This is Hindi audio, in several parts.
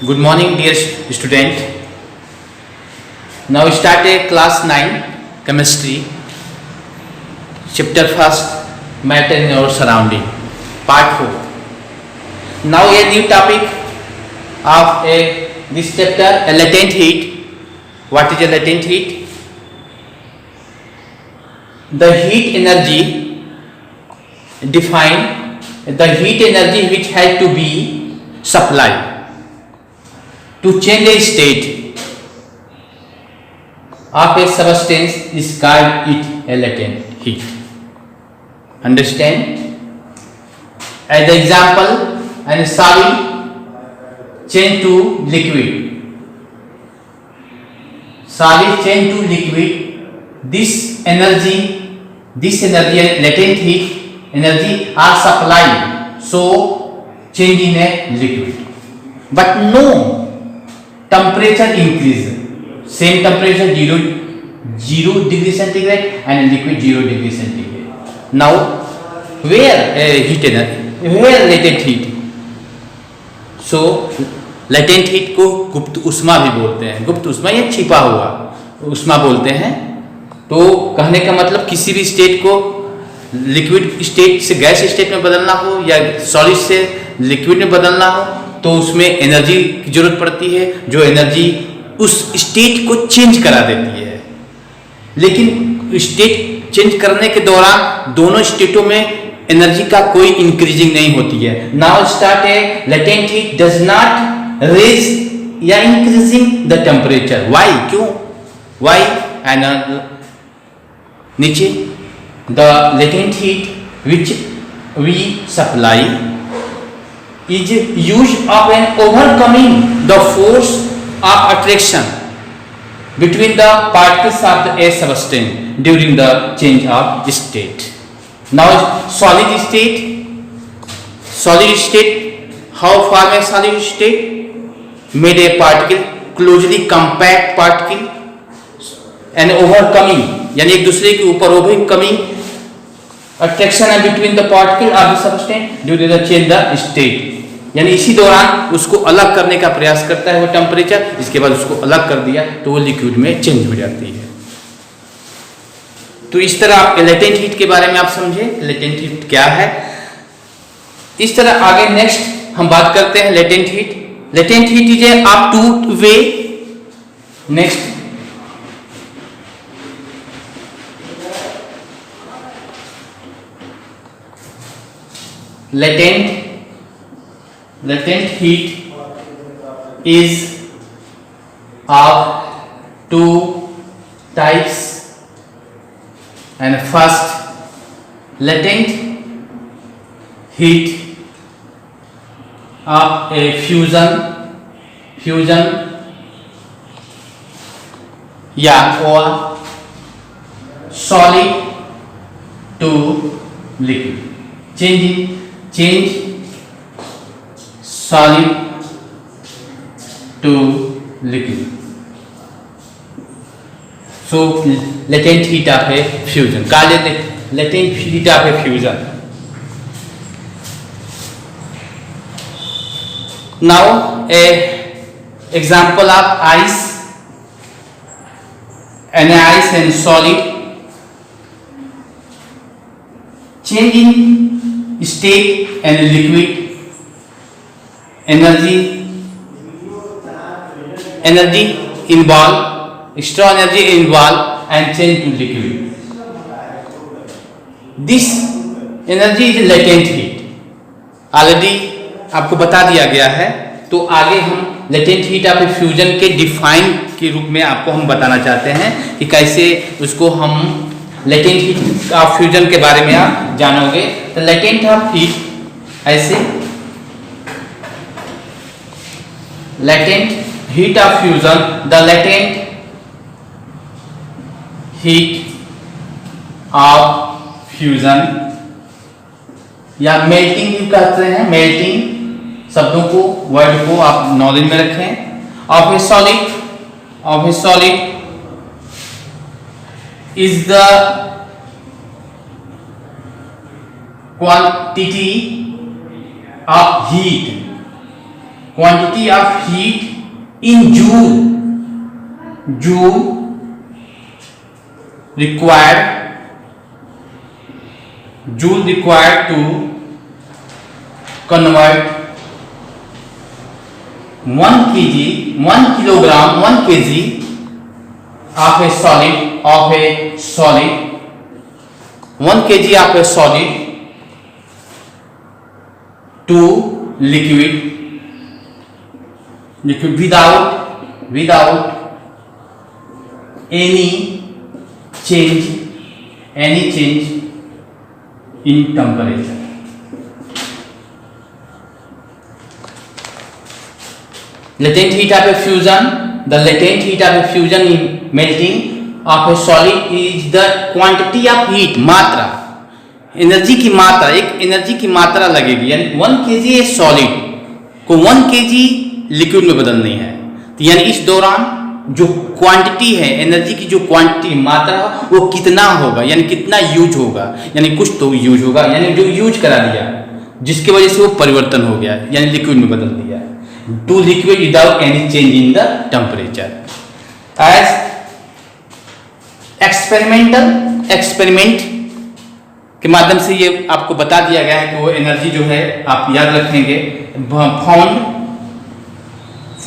Good morning, dear student. Now start a class 9 chemistry, chapter first, matter in our surrounding, part 4. Now a new topic of this chapter, a latent heat. What is a latent heat? The heat energy define the heat energy which has to be supplied to change a state of a substance is called it a latent heat. Understand? As an example, a solid change to liquid. Solid change to liquid. This energy, latent heat energy are supplied, so change in a liquid. But no temperature increase. Same temperature 0 degree centigrade and liquid 0 degree centigrade. Now where heat energy, where latent heat? So latent heat को गुप्त ऊष्मा भी बोलते हैं. गुप्त ऊष्मा या छिपा हुआ ऊष्मा बोलते हैं. तो कहने का मतलब किसी भी स्टेट को लिक्विड स्टेट से गैस स्टेट में बदलना हो या सॉलिड से लिक्विड में बदलना हो तो उसमें एनर्जी की जरूरत पड़ती है, जो एनर्जी उस स्टेट को चेंज करा देती है. लेकिन स्टेट चेंज करने के दौरान दोनों स्टेटों में एनर्जी का कोई इंक्रीजिंग नहीं होती है. नाउ स्टार्ट है latent heat does not raise या इंक्रीजिंग द टेम्परेचर. व्हाई? क्यों? व्हाई? एंड नीचे the latent heat which we supply is used of an overcoming the force of attraction between the particles of the a substance during the change of state. Now solid state, how form a solid state? Made a particle closely compact particle and overcoming यानी एक दूसरे के ऊपर overcoming attraction है between the particle of the substance during the change the state. यानी इसी दौरान उसको अलग करने का प्रयास करता है वो टेम्परेचर. इसके बाद उसको अलग कर दिया तो वो लिक्विड में चेंज हो जाती है. तो इस तरह आप लेटेंट हीट के बारे में आप समझे लेटेंट हीट क्या है. इस तरह आगे नेक्स्ट हम बात करते हैं latent heat. Latent heat is A up two way. Next latent heat is of two types. And first latent heat of a fusion या or solid to liquid. Change solid to liquid. So latent heat of a fusion. Latent heat of a fusion. Now a example of ice and solid. Change in state and liquid. Energy involved, extra energy involved and change to liquid. This energy is latent heat. Already आपको बता दिया गया है. तो आगे हम लेटेंट हीट ऑफ फ्यूजन के डिफाइन के रूप में आपको हम बताना चाहते हैं कि कैसे उसको हम लेटेंट हीट ऑफ फ्यूजन के बारे में आप जानोगे. तो लेटेंट ऑफ हीट ऐसे latent heat of fusion, the latent heat of fusion या melting भी कहते हैं. melting शब्दों को वर्ड को आप नॉलेज में रखें. of a solid is the quantity of heat quantity of heat in joule required to convert 1 kg of a solid 1 kg of a solid to liquid without any change in temperature. Latent heat of a fusion. The latent heat of a fusion in melting of a solid is the quantity of heat. मात्रा, एनर्जी की मात्रा, एक एनर्जी की मात्रा लगेगी, यानी 1 kg सॉलिड को 1 kg लिक्विड में बदलनी है। तो यानी इस दौरान जो क्वांटिटी है, एनर्जी की जो क्वांटिटी मात्रा वो कितना होगा, यानी कितना यूज होगा, यानी कुछ तो यूज होगा, यानी जो यूज करा दिया जिसकी वजह से वो परिवर्तन हो गया, यानी लिक्विड में बदल दिया to liquid without any change in the temperature. As experiment के माध्यम से ये आपको बता दिया गया है कि वो एनर्जी जो है आप याद रखेंगे,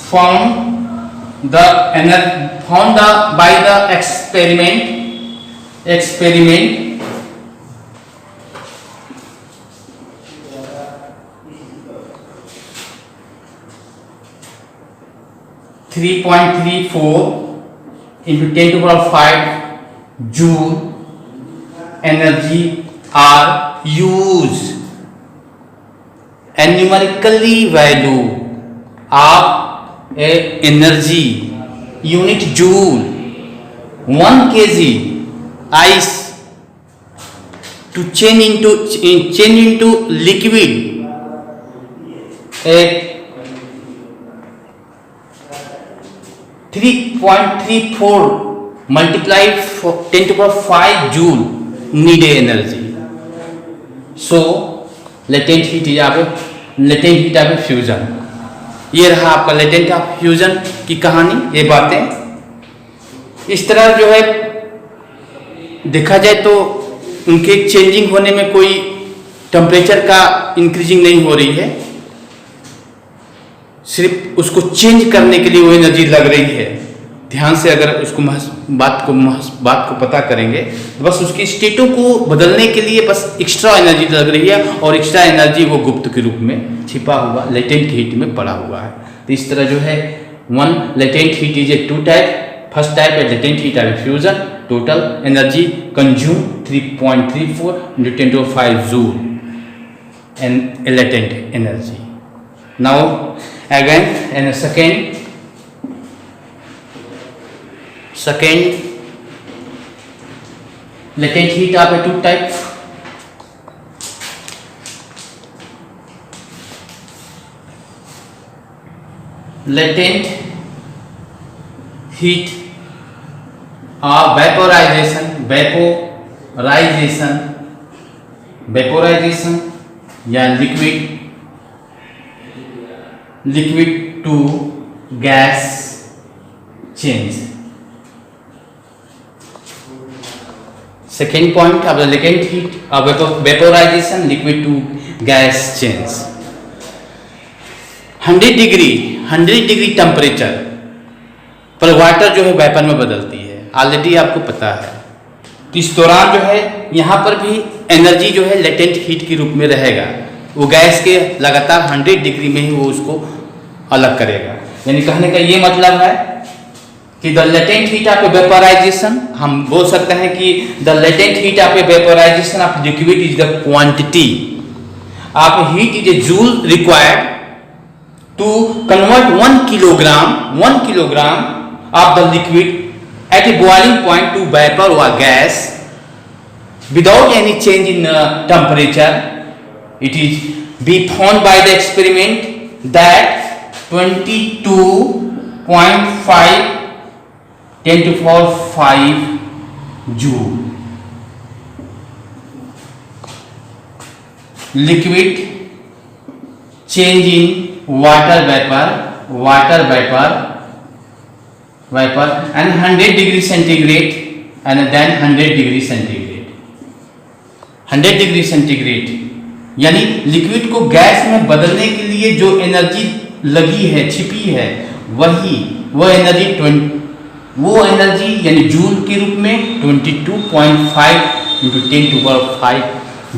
found by the experiment 3.34 into 10 to the power 5 joule energy are used, and numerically value of a energy unit joule 1 kg ice to change into liquid at 3.34 multiplied for 10 to the power 5 joule needed energy. So latent heat of fusion. ये रहा आपका लेटेंट ऑफ फ्यूजन की कहानी। ये बातें इस तरह जो है देखा जाए तो उनके चेंजिंग होने में कोई टेम्परेचर का इंक्रीजिंग नहीं हो रही है, सिर्फ उसको चेंज करने के लिए वो एनर्जी लग रही है। ध्यान से अगर उसको बात को पता करेंगे तो बस उसकी स्टेटों को बदलने के लिए बस एक्स्ट्रा एनर्जी लग रही है, और एक्स्ट्रा एनर्जी वो गुप्त के रूप में छिपा हुआ लेटेंट हीट में पड़ा हुआ है। तो इस तरह जो है one latent heat is a 2 type. First type है latent heat of fusion, total energy consume 3.34 into 10 to the 5 joule and latent energy. Now again and second latent heat of a 2 type. Latent heat or vaporization या liquid to gas change. Second point of the latent heat of vaporization, liquid to gas change. 100 degree temperature पर वाटर जो है वेपर में बदलती है, ऑलरेडी आपको पता है। तो इस दौरान जो है यहाँ पर भी एनर्जी जो है लेटेंट हीट के रूप में रहेगा, वो गैस के लगातार 100 डिग्री में ही वो उसको अलग करेगा। यानी कहने का ये मतलब है कि the latent heat of A vaporisation, हम बोल सकते हैं कि the latent heat of A vaporisation of liquid is the quantity of heat is A joule required to convert 1 kilogram of the liquid at a boiling point to vapor or gas without any change in temperature. It is be found by the experiment that 22.5 10 to the power 5 joule liquid change in water vapor and 100 degree centigrade and then 100 degree centigrade. 100 degree centigrade यानी लिक्विड को गैस में बदलने के लिए जो एनर्जी लगी है, छिपी है, वो एनर्जी यानी जूल के रूप में 22.5 × 10⁵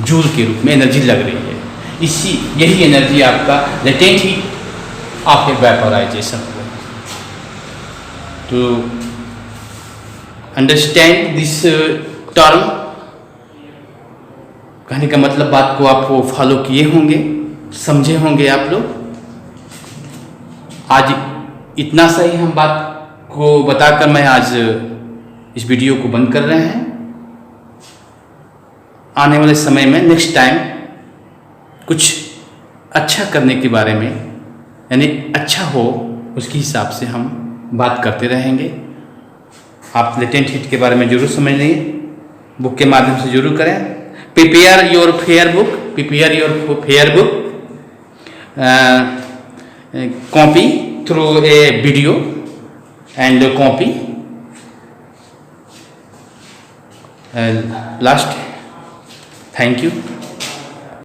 जूल के रूप में एनर्जी लग रही है। यही एनर्जी आपका लेटेंट हीट ऑफ वेपोराइजेशन है। तो अंडरस्टैंड दिस टर्म, कहने का मतलब बात को आप फॉलो किए होंगे, समझे होंगे आप लोग। आज इतना सा ही हम बात को बताकर मैं आज इस वीडियो को बंद कर रहे हैं। आने वाले समय में नेक्स्ट टाइम कुछ अच्छा करने के बारे में, यानी अच्छा हो उसके हिसाब से हम बात करते रहेंगे। आप लेटेंट हीट के बारे में जरूर समझ लेंगे, बुक के माध्यम से जरूर करें। Prepare your fair book copy through a video and copy. Last, thank you.